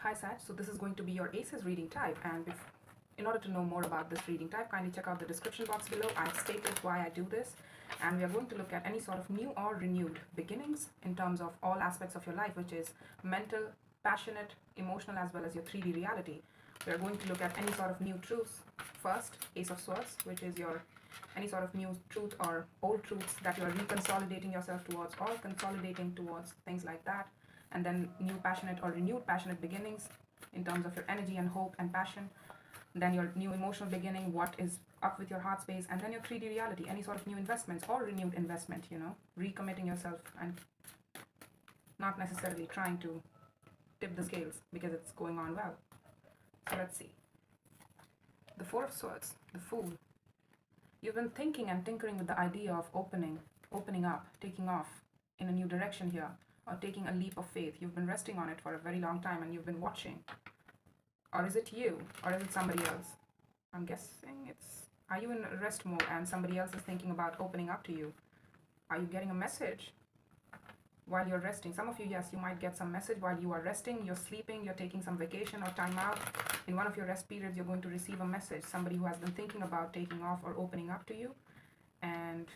Hi Sag, so this is going to be your ACEs reading type, and in order to know more about this reading type, kindly check out the description box below. I've stated why I do this, and we are going to look at any sort of new or renewed beginnings in terms of all aspects of your life, which is mental, passionate, emotional, as well as your 3D reality. We are going to look at any sort of new truths. First, Ace of Swords, which is your any sort of new truth or old truths that you are reconsolidating yourself towards or consolidating towards, things like that. And then new passionate or renewed passionate beginnings in terms of your energy and hope and passion. Then your new emotional beginning, what is up with your heart space, and then your 3D reality, any sort of new investments or renewed investment, recommitting yourself and not necessarily trying to tip the scales because it's going on well. So let's see. The Four of Swords, the Fool. You've been thinking and tinkering with the idea of opening up, taking off in a new direction here, or taking a leap of faith. You've been resting on it for a very long time and you've been watching. Or is it you? Or is it somebody else? I'm guessing are you in rest mode and somebody else is thinking about opening up to you? Are you getting a message while you're resting? Some of you, yes, you might get some message while you are resting, you're sleeping, you're taking some vacation or time out. In one of your rest periods, you're going to receive a message. Somebody who has been thinking about taking off or opening up to you. And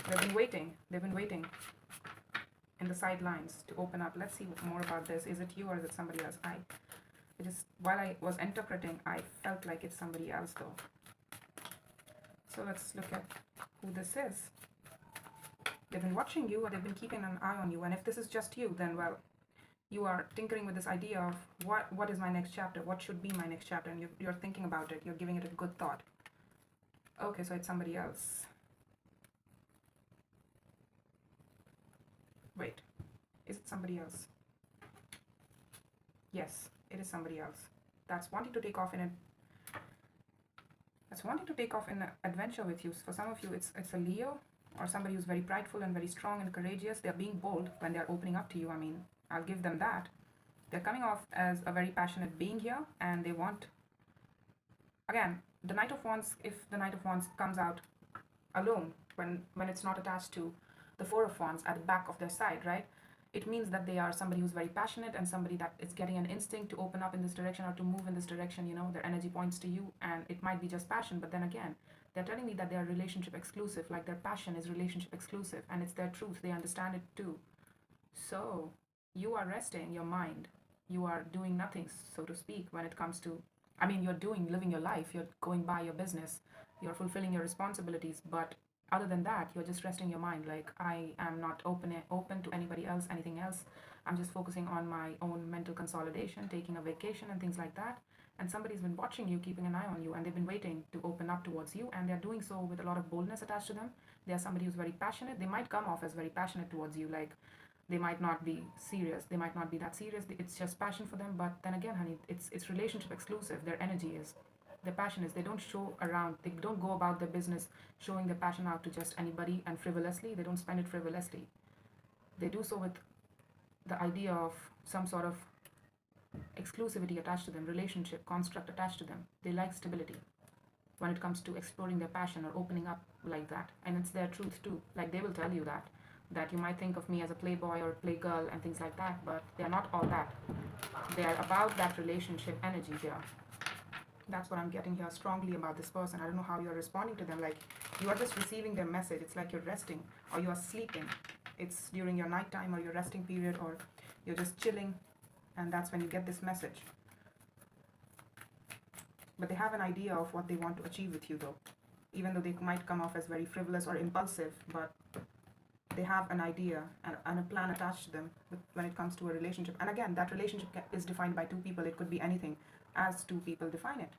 they've been waiting. They've been waiting in the sidelines to open up. Let's see more about this. Is it you or is it somebody else? While I was interpreting, I felt like it's somebody else though. So let's look at who this is. They've been watching you, or they've been keeping an eye on you. And if this is just you, then well, you are tinkering with this idea of what is my next chapter? What should be my next chapter? And you're thinking about it. You're giving it a good thought. Okay, so it's somebody else. Wait, is it somebody else? Yes, it is somebody else. That's wanting to take off in an adventure with you. For some of you, it's a Leo or somebody who's very prideful and very strong and courageous. They're being bold when they're opening up to you. I mean, I'll give them that. They're coming off as a very passionate being here, and they want, again, the Knight of Wands. If the Knight of Wands comes out alone, when it's not attached to the Four of Wands at the back of their side, right? It means that they are somebody who's very passionate and somebody that is getting an instinct to open up in this direction or to move in this direction. Their energy points to you, and it might be just passion, but then again, they're telling me that they are relationship exclusive, like their passion is relationship exclusive, and it's their truth. They understand it too. So you are resting your mind. You are doing nothing, so to speak, when it comes to, I mean, you're living your life, you're going by your business, you're fulfilling your responsibilities, but other than that, you're just resting your mind. Like, I am not open to anybody else, anything else. I'm just focusing on my own mental consolidation, taking a vacation and things like that. And somebody's been watching you, keeping an eye on you, and they've been waiting to open up towards you, and they're doing so with a lot of boldness attached to them. They're somebody who's very passionate. They might come off as very passionate towards you, like they might not be serious. They might not be that serious. It's just passion for them. But then again, honey, it's relationship exclusive. Their energy is. Their passion is. They don't show around. They don't go about their business showing their passion out to just anybody and frivolously. They don't spend it frivolously. They do so with the idea of some sort of exclusivity attached to them, relationship construct attached to them. They like stability when it comes to exploring their passion or opening up like that. And it's their truth too. Like, they will tell you that you might think of me as a playboy or a playgirl and things like that, but they're not all that. They are about that relationship energy here. That's what I'm getting here strongly about this person. I don't know how you're responding to them. Like, you are just receiving their message. It's like you're resting or you are sleeping. It's during your nighttime or your resting period, or you're just chilling, and that's when you get this message. But they have an idea of what they want to achieve with you though. Even though they might come off as very frivolous or impulsive, but they have an idea and a plan attached to them when it comes to a relationship. And again, that relationship is defined by two people. It could be anything as two people define it.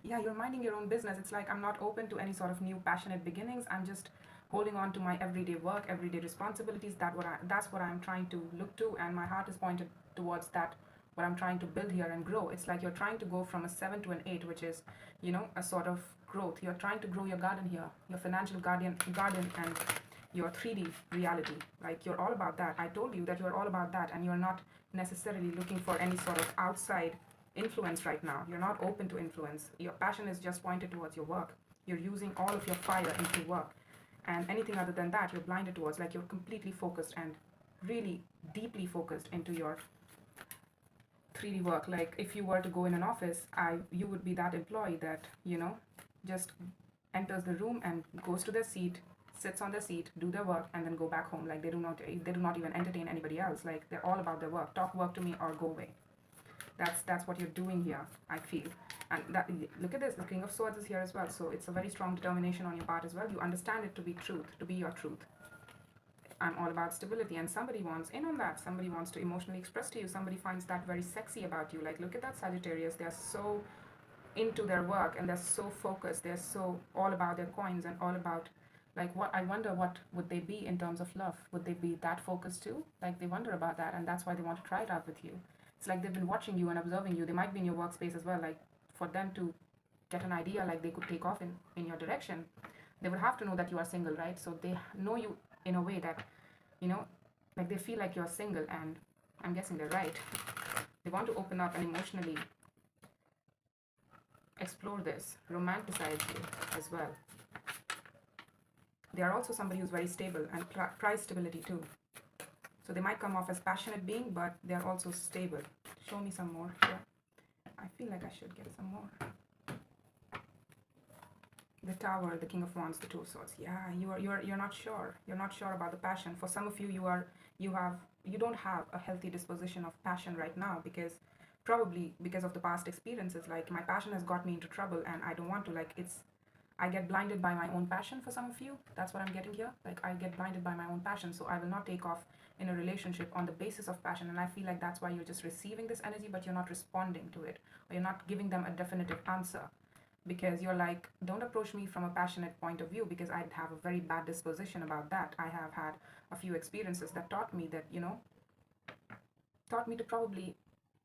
Yeah, you're minding your own business. It's like, I'm not open to any sort of new passionate beginnings. I'm just holding on to my everyday work, everyday responsibilities. That's what I'm trying to look to, and my heart is pointed towards that, what I'm trying to build here and grow. It's like you're trying to go from a 7 to an 8, which is, a sort of growth. You're trying to grow your garden here, your financial garden and your 3D reality. Like, you're all about that. I told you that you're all about that, and you're not necessarily looking for any sort of outside influence right now. You're not open to influence. Your passion is just pointed towards your work. You're using all of your fire into work, and anything other than that, you're blinded towards. Like, you're completely focused and really deeply focused into your 3D work. Like if you were to go in an office, you would be that employee that, you know, just enters the room and goes to their seat, sits on their seat, do their work, and then go back home. Like they do not even entertain anybody else. Like they're all about their work. Talk work to me or go away. That's what you're doing here, I feel. And that, look at this, the King of Swords is here as well. So it's a very strong determination on your part as well. You understand it to be truth, to be your truth. I'm all about stability, and somebody wants in on that. Somebody wants to emotionally express to you. Somebody finds that very sexy about you. Like, look at that Sagittarius. They're so into their work and they're so focused. They're so all about their coins and all about, like, what I wonder, what would they be in terms of love? Would they be that focused too? Like, they wonder about that, and that's why they want to try it out with you. It's like they've been watching you and observing you. They might be in your workspace as well. Like, for them to get an idea, like they could take off in your direction, they would have to know that you are single, right? So they know you in a way that, you know, like they feel like you're single, and I'm guessing they're right. They want to open up and emotionally explore this, romanticize you as well. They are also somebody who's very stable and prize stability too. So they might come off as passionate being, but they're also stable. Show me some more here. I feel like I should get some more. The Tower, the King of Wands, the Two of Swords. Yeah, you're not sure. You're not sure about the passion. For some of you, you don't have a healthy disposition of passion right now, because probably because of the past experiences. Like, my passion has got me into trouble and I don't want to. Like, I get blinded by my own passion. For some of you, that's what I'm getting here. Like, I get blinded by my own passion, so I will not take off in a relationship on the basis of passion. And I feel like that's why you're just receiving this energy, but you're not responding to it, or you're not giving them a definitive answer, because you're like, don't approach me from a passionate point of view, because I'd have a very bad disposition about that. I have had a few experiences that taught me that, you know, taught me to probably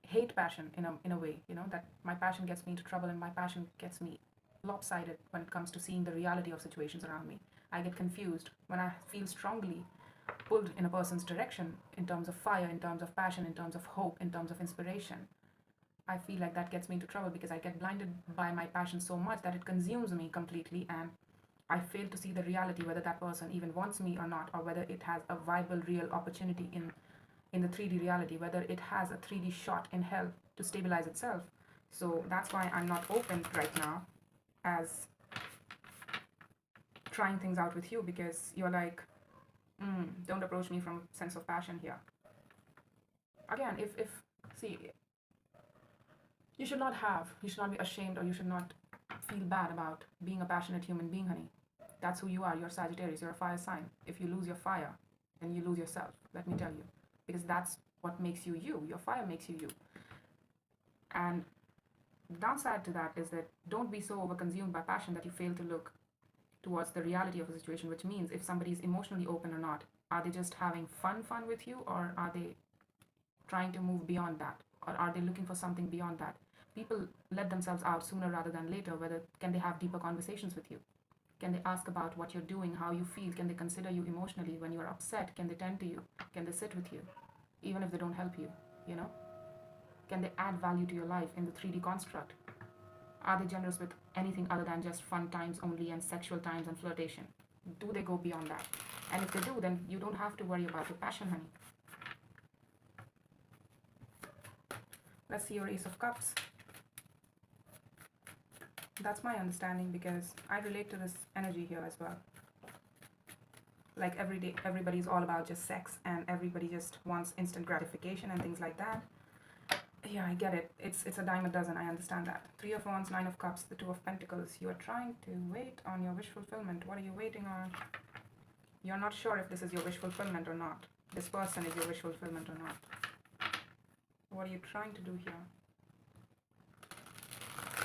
hate passion in a way, you know, that my passion gets me into trouble, and my passion gets me lopsided when it comes to seeing the reality of situations around me. I get confused when I feel strongly pulled in a person's direction, in terms of fire, in terms of passion, in terms of hope, in terms of inspiration. I feel like that gets me into trouble, because I get blinded by my passion so much that it consumes me completely, and I fail to see the reality, whether that person even wants me or not, or whether it has a viable, real opportunity in the 3D reality, whether it has a 3D shot in hell to stabilize itself. So that's why I'm not open right now as trying things out with you, because you're like, don't approach me from a sense of passion here. Again, see, you should not be ashamed, or you should not feel bad about being a passionate human being, honey. That's who you are. You're Sagittarius. You're a fire sign. If you lose your fire, then you lose yourself, let me tell you, because that's what makes you you. Your fire makes you you. And the downside to that is that don't be so overconsumed by passion that you fail to look towards the reality of the situation, which means if somebody is emotionally open or not. Are they just having fun with you, or are they trying to move beyond that, or are they looking for something beyond that? People let themselves out sooner rather than later. Whether can they have deeper conversations with you? Can they ask about what you're doing, how you feel? Can they consider you emotionally when you're upset? Can they tend to you? Can they sit with you, even if they don't help you, you know? Can they add value to your life in the 3D construct? Are they generous with anything other than just fun times only and sexual times and flirtation? Do they go beyond that? And if they do, then you don't have to worry about your passion, honey. Let's see your Ace of Cups. That's my understanding, because I relate to this energy here as well. Like, every day, everybody's all about just sex, and everybody just wants instant gratification and things like that. Yeah, I get it. It's a dime a dozen. I understand that. 3 of Wands, 9 of Cups, the 2 of Pentacles. You are trying to wait on your wish fulfillment. What are you waiting on? You're not sure if this is your wish fulfillment or not. This person is your wish fulfillment or not. What are you trying to do here?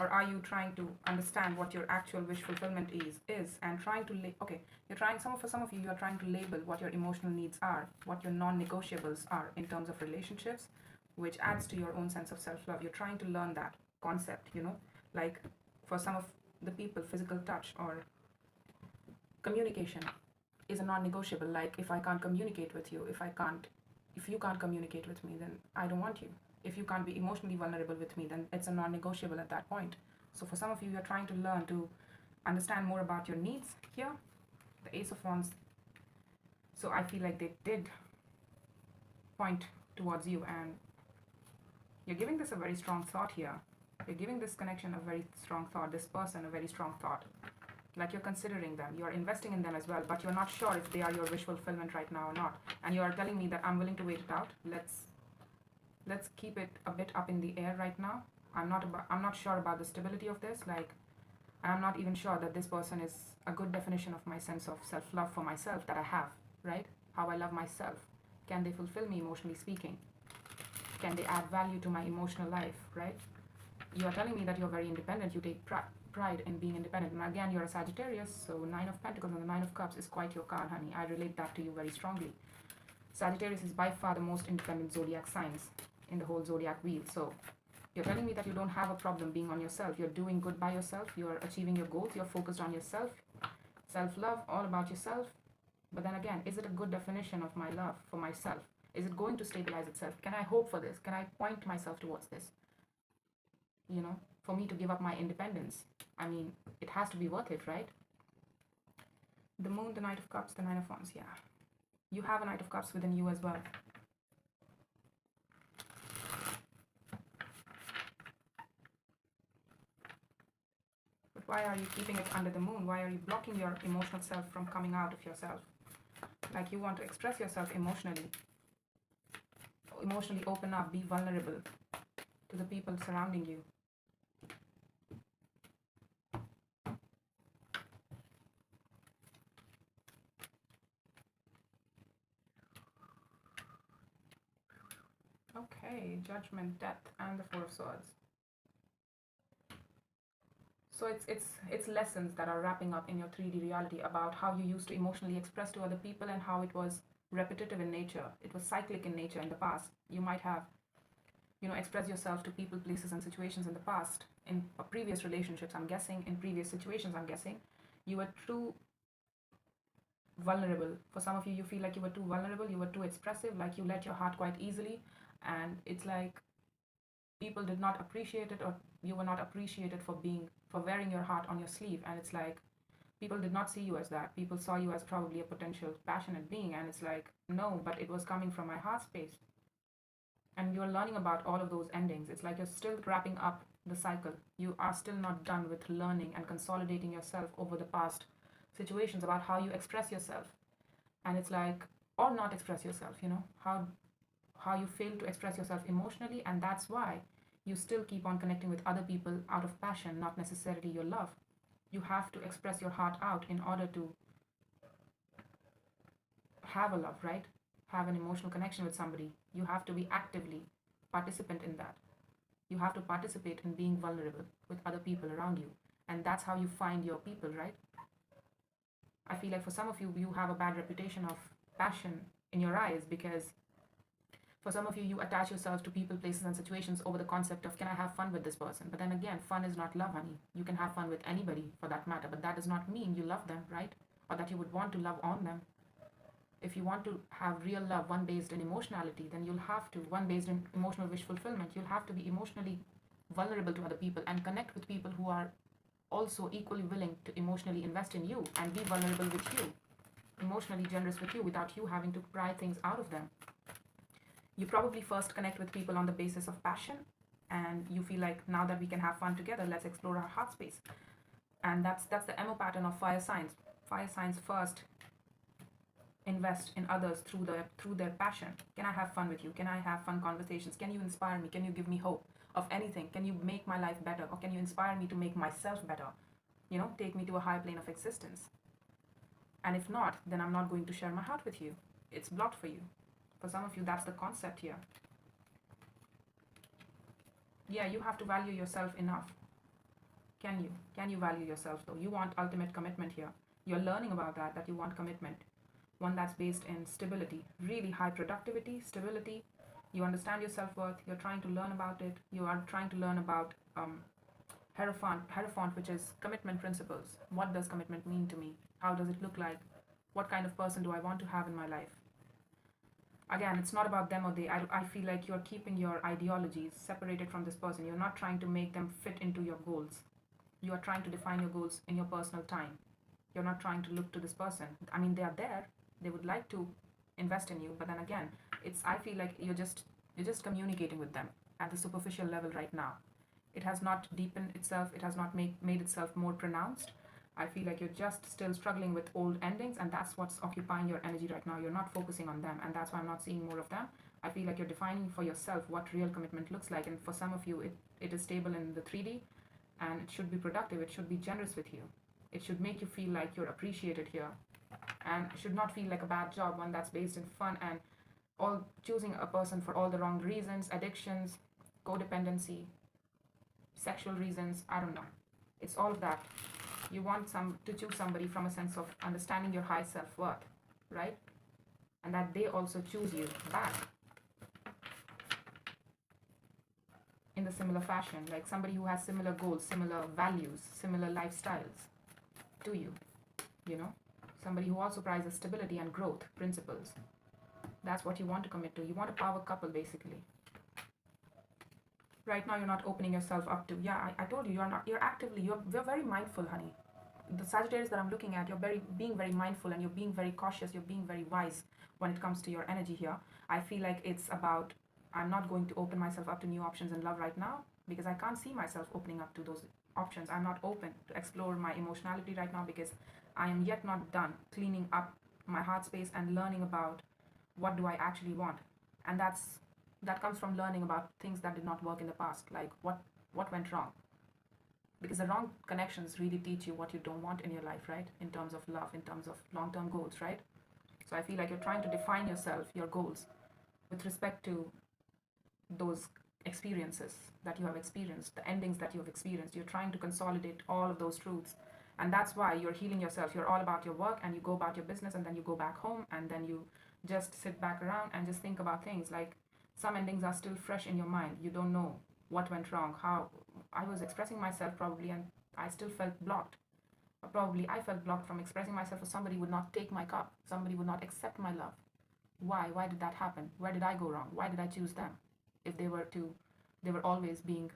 Or are you trying to understand what your actual wish fulfillment is and trying to okay, you're trying, for some of you, you're trying to label what your emotional needs are, what your non-negotiables are in terms of relationships, which adds to your own sense of self-love. You're trying to learn that concept, you know, like for some of the people, physical touch or communication is a non-negotiable. Like, if I can't communicate with you, if you can't communicate with me, then I don't want you. If you can't be emotionally vulnerable with me, then it's a non-negotiable at that point. So for some of you, you're trying to learn to understand more about your needs here. The Ace of Wands. So I feel like they did point towards you, and You're giving this a very strong thought here. You're giving this connection a very strong thought, this person a very strong thought. Like you're considering them, you're investing in them as well, but you're not sure if they are your wish fulfillment right now or not. And you are telling me that I'm willing to wait it out. Let's keep it a bit up in the air right now. I'm not sure about the stability of this. Like, I'm not even sure that this person is a good definition of my sense of self-love for myself that I have, right? How I love myself. Can they fulfill me emotionally speaking? Can they add value to my emotional life, right? You are telling me that you're very independent. You take pride in being independent. And again, you're a Sagittarius, so Nine of Pentacles and the Nine of Cups is quite your card, honey. I relate that to you very strongly. Sagittarius is by far the most independent zodiac signs in the whole zodiac wheel. So you're telling me that you don't have a problem being on yourself. You're doing good by yourself. You're achieving your goals. You're focused on yourself. Self-love, all about yourself. But then again, is it a good definition of my love for myself? Is it going to stabilize itself? Can I hope for this? Can I point myself towards this? You know, for me to give up my independence. I mean, it has to be worth it, right? The Moon, the Knight of Cups, the Nine of Wands, yeah. You have a Knight of Cups within you as well. But why are you keeping it under the Moon? Why are you blocking your emotional self from coming out of yourself? Like you want to express yourself emotionally. Emotionally open up, be vulnerable to the people surrounding you. Okay, Judgment, Death, and the Four of Swords. So it's lessons that are wrapping up in your 3D reality about how you used to emotionally express to other people and how it was repetitive in nature. It was cyclic in nature in the past. You might have, you know, expressed yourself to people, places, and situations in the past, in previous relationships, I'm guessing, in previous situations, I'm guessing. You were too vulnerable. For some of you, you feel like you were too vulnerable, you were too expressive, like you let your heart quite easily, and it's like people did not appreciate it, or you were not appreciated for wearing your heart on your sleeve. And it's like people did not see you as that. People saw you as probably a potential passionate being, and it's like, no, but it was coming from my heart space. And you're learning about all of those endings. It's like you're still wrapping up the cycle. You are still not done with learning and consolidating yourself over the past situations about how you express yourself. And it's like, or not express yourself, you know, how you fail to express yourself emotionally. And that's why you still keep on connecting with other people out of passion, not necessarily your love. You have to express your heart out in order to have a love, right? Have an emotional connection with somebody. You have to be actively participant in that. You have to participate in being vulnerable with other people around you. And that's how you find your people, right? I feel like for some of you, you have a bad reputation of passion in your eyes, because for some of you, you attach yourself to people, places, and situations over the concept of, can I have fun with this person? But then again, fun is not love, honey. You can have fun with anybody for that matter, but that does not mean you love them, right? Or that you would want to love on them. If you want to have real love, one based in emotionality, then you'll have to, one based in emotional wish fulfillment, you'll have to be emotionally vulnerable to other people and connect with people who are also equally willing to emotionally invest in you and be vulnerable with you, emotionally generous with you, without you having to pry things out of them. You probably first connect with people on the basis of passion, and you feel like, now that we can have fun together, let's explore our heart space. And that's the MO pattern of fire signs. Fire signs first invest in others through their passion. Can I have fun with you? Can I have fun conversations? Can you inspire me? Can you give me hope of anything? Can you make my life better? Or can you inspire me to make myself better? You know, take me to a higher plane of existence. And if not, then I'm not going to share my heart with you. It's blocked for you. For some of you, that's the concept here. Yeah, you have to value yourself enough. Can you? Can you value yourself though? You want ultimate commitment here. You're learning about that you want commitment. One that's based in stability, really high productivity, stability. You understand your self-worth. You're trying to learn about it. You are trying to learn about Hierophant, which is commitment principles. What does commitment mean to me? How does it look like? What kind of person do I want to have in my life? Again, it's not about them or they. I feel like you're keeping your ideologies separated from this person. You're not trying to make them fit into your goals. You are trying to define your goals in your personal time. You're not trying to look to this person. I mean, they are there. They would like to invest in you, but then again, I feel like you're just communicating with them. at the superficial level right now. It has not deepened itself, it has not made itself more pronounced. I feel like you're just still struggling with old endings, and that's what's occupying your energy right now. You're not focusing on them, and that's why I'm not seeing more of them. I feel like you're defining for yourself what real commitment looks like, and for some of you, it is stable in the 3D, and it should be productive, it should be generous with you. It should make you feel like you're appreciated here, and it should not feel like a bad job, one that's based in fun and all choosing a person for all the wrong reasons, addictions, codependency, sexual reasons, I don't know. It's all of that. You want to choose somebody from a sense of understanding your high self-worth, right? And that they also choose you back in the similar fashion, like somebody who has similar goals, similar values, similar lifestyles to you, you know? Somebody who also prizes stability and growth principles. That's what you want to commit to. You want a power couple, basically. Right now, you're not opening yourself up to, yeah, I told you, you're very mindful, honey. The Sagittarius that I'm looking at, you're being very mindful, and you're being very cautious, you're being very wise when it comes to your energy here. I feel like it's about, I'm not going to open myself up to new options in love right now, because I can't see myself opening up to those options. I'm not open to explore my emotionality right now, because I am yet not done cleaning up my heart space and learning about what do I actually want. And that comes from learning about things that did not work in the past, like what went wrong. Because the wrong connections really teach you what you don't want in your life, right? In terms of love, in terms of long-term goals, right? So I feel like you're trying to define yourself, your goals, with respect to those experiences that you have experienced, the endings that you have experienced. You're trying to consolidate all of those truths. And that's why you're healing yourself. You're all about your work, and you go about your business, and then you go back home, and then you just sit back around and just think about things. Like, some endings are still fresh in your mind. You don't know what went wrong, how I was expressing myself probably, and I still felt blocked. Or probably I felt blocked from expressing myself, or somebody would not take my cup. Somebody would not accept my love. Why? Why did that happen? Where did I go wrong? Why did I choose them? If they were always being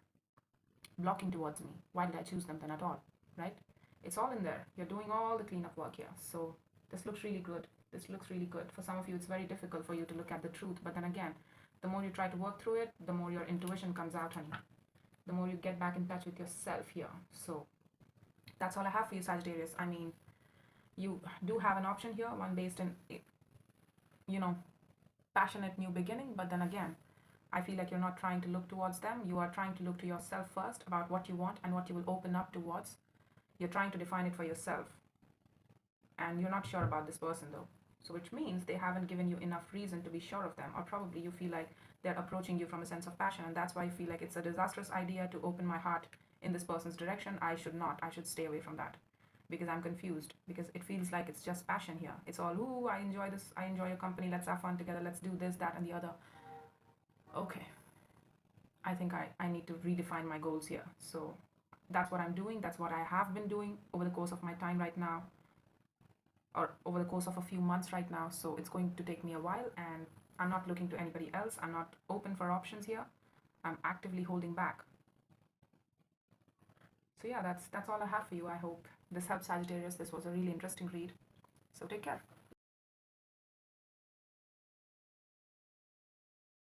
blocking towards me, why did I choose them then at all, right? It's all in there. You're doing all the cleanup work here. So this looks really good. This looks really good. For some of you, it's very difficult for you to look at the truth. But then again, the more you try to work through it, the more your intuition comes out, honey. The more you get back in touch with yourself here. So that's all I have for you, Sagittarius. I mean, you do have an option here, one based in, you know, passionate new beginning. But then again, I feel like you're not trying to look towards them. You are trying to look to yourself first about what you want and what you will open up towards. You're trying to define it for yourself. And you're not sure about this person, though. So which means they haven't given you enough reason to be sure of them. Or probably you feel like they're approaching you from a sense of passion. And that's why you feel like it's a disastrous idea to open my heart in this person's direction. I should not. I should stay away from that. Because I'm confused. Because it feels like it's just passion here. It's all, ooh, I enjoy this. I enjoy your company. Let's have fun together. Let's do this, that, and the other. Okay. I think I need to redefine my goals here. So that's what I'm doing. That's what I have been doing over the course of my time right now, or over the course of a few months right now. So it's going to take me a while, and I'm not looking to anybody else. I'm not open for options here. I'm actively holding back. So yeah, that's all I have for you. I hope this helps, Sagittarius. This was a really interesting read. So take care.